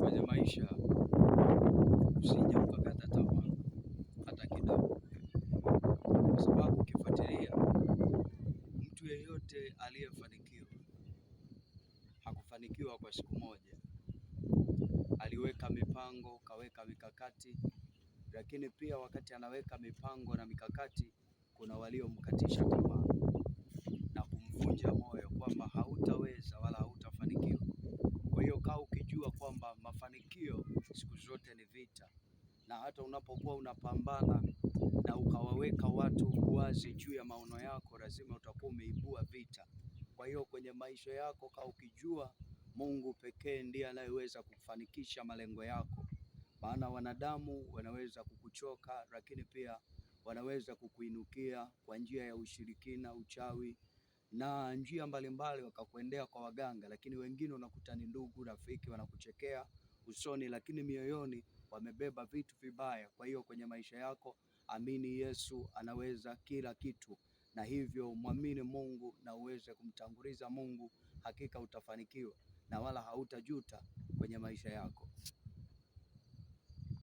Kwenye maisha usije ukakata tamaa hata kidogo, kwa sababu ukifuatilia mtu yeyote aliyefanikiwa hakufanikiwa kwa siku moja. Aliweka mipango, kaweka mikakati, lakini pia wakati anaweka mipango na mikakati, kuna waliomkatisha tamaa na kumvunja moyo kwamba hautaweza wala hautafanikiwa. Kwa hiyo kaa ukijua kwamba mafanikio siku zote ni vita, na hata unapokuwa unapambana na ukawaweka watu wazi juu ya maono yako, lazima utakuwa umeibua vita. Kwa hiyo kwenye maisha yako kaa ukijua Mungu pekee ndiye anayeweza kufanikisha malengo yako, maana wanadamu wanaweza kukuchoka, lakini pia wanaweza kukuinukia kwa njia ya ushirikina, uchawi na njia mbalimbali, wakakuendea kwa waganga, lakini wengine unakuta ni ndugu, rafiki, wanakuchekea usoni, lakini mioyoni wamebeba vitu vibaya. Kwa hiyo kwenye maisha yako amini Yesu anaweza kila kitu, na hivyo mwamini Mungu na uweze kumtanguliza Mungu. Hakika utafanikiwa na wala hautajuta kwenye maisha yako.